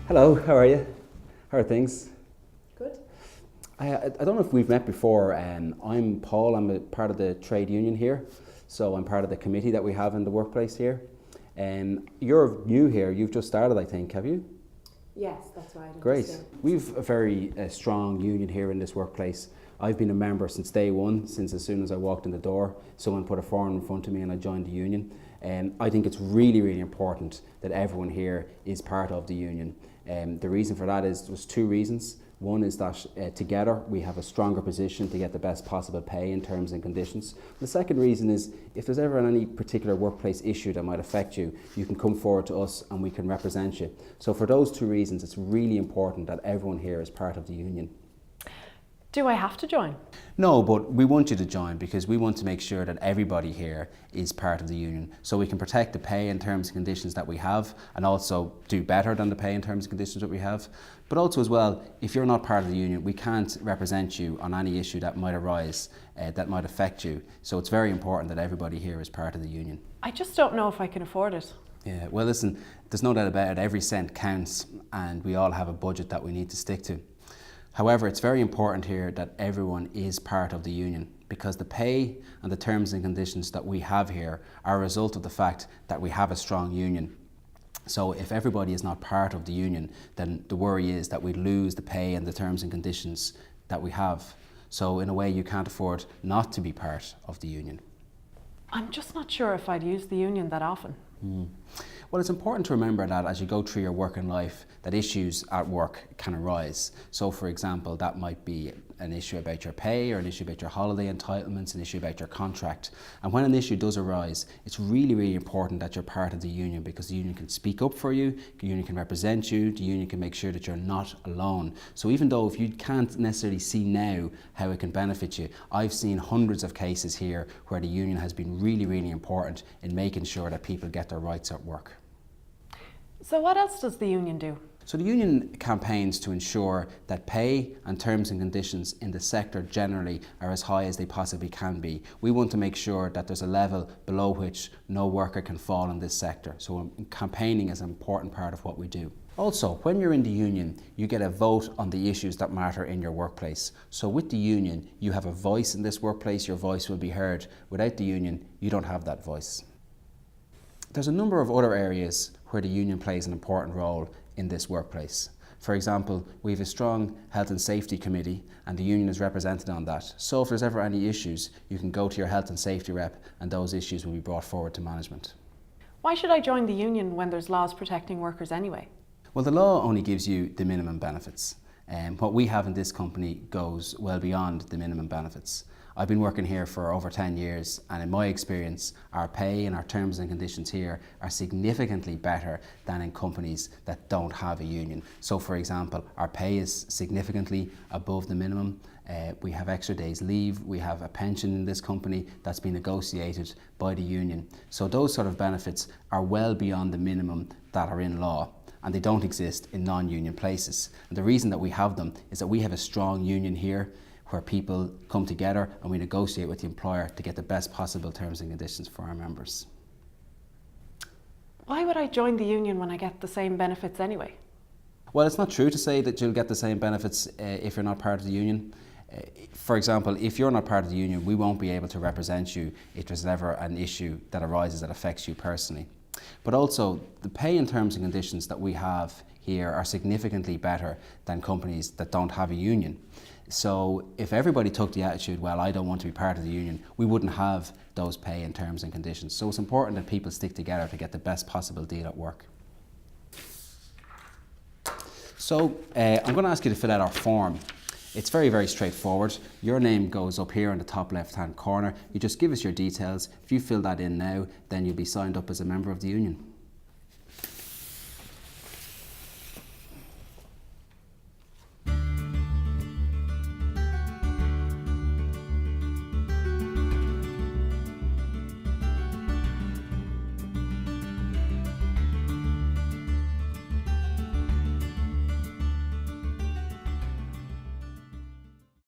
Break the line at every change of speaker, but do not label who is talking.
Hello, how are you? How are things?
Good.
I don't know if we've met before. I'm Paul, I'm a part of the trade union here, so I'm part of the committee that we have in the workplace here. You're new here, you've just started I think, have you?
Yes, that's right.
Great. We've a very strong union here in this workplace. I've been a member since day one, since as soon as I walked in the door, someone put a form in front of me and I joined the union. I think it's really important that everyone here is part of the union. The reason for that is there's two reasons. One is that together we have a stronger position to get the best possible pay in terms and conditions. The second reason is if there's ever any particular workplace issue that might affect you, you can come forward to us and we can represent you. So for those two reasons, it's really important that everyone here is part of the union.
Do I have to join?
No, but we want you to join because we want to make sure that everybody here is part of the union so we can protect the pay and terms and conditions that we have and also do better than the pay and terms and conditions that we have. But also as well, if you're not part of the union, we can't represent you on any issue that might arise that might affect you. So it's very important that everybody here is part of the union.
I just don't know if I can afford it.
Yeah, well listen, there's no doubt about it, every cent counts and we all have a budget that we need to stick to. However, it's very important here that everyone is part of the union because the pay and the terms and conditions that we have here are a result of the fact that we have a strong union. So if everybody is not part of the union, then the worry is that we lose the pay and the terms and conditions that we have. So in a way, you can't afford not to be part of the union.
I'm just not sure if I'd use the union that often.
Well, it's important to remember that as you go through your working life, that issues at work can arise. So, for example, that might be an issue about your pay or an issue about your holiday entitlements, an issue about your contract. And when an issue does arise, it's really important that you're part of the union because the union can speak up for you, the union can represent you, the union can make sure that you're not alone. So even though if you can't necessarily see now how it can benefit you, I've seen hundreds of cases here where the union has been really important in making sure that people get their rights at work.
So what else does the union do?
So the union campaigns to ensure that pay and terms and conditions in the sector generally are as high as they possibly can be. We want to make sure that there's a level below which no worker can fall in this sector. So campaigning is an important part of what we do. Also, when you're in the union, you get a vote on the issues that matter in your workplace. So with the union, you have a voice in this workplace, your voice will be heard. Without the union, you don't have that voice. There's a number of other areas where the union plays an important role in this workplace. For example, we have a strong health and safety committee and the union is represented on that. So if there's ever any issues, you can go to your health and safety rep and those issues will be brought forward to management.
Why should I join the union when there's laws protecting workers anyway?
Well, the law only gives you the minimum benefits. What we have in this company goes well beyond the minimum benefits. I've been working here for over 10 years and in my experience our pay and our terms and conditions here are significantly better than in companies that don't have a union. So for example, our pay is significantly above the minimum. We have extra days leave, we have a pension in this company that's been negotiated by the union. So those sort of benefits are well beyond the minimum that are in law and they don't exist in non-union places. And the reason that we have them is that we have a strong union here where people come together and we negotiate with the employer to get the best possible terms and conditions for our members.
Why would I join the union when I get the same benefits anyway?
Well, it's not true to say that you'll get the same benefits if you're not part of the union. For example, if you're not part of the union, we won't be able to represent you if there's ever an issue that arises that affects you personally. But also, the pay and terms and conditions that we have here are significantly better than companies that don't have a union. So if everybody took the attitude, well, I don't want to be part of the union, we wouldn't have those pay and terms and conditions. So it's important that people stick together to get the best possible deal at work. So I'm going to ask you to fill out our form. It's very straightforward. Your name goes up here in the top left-hand corner. You just give us your details. If you fill that in now, then you'll be signed up as a member of the union.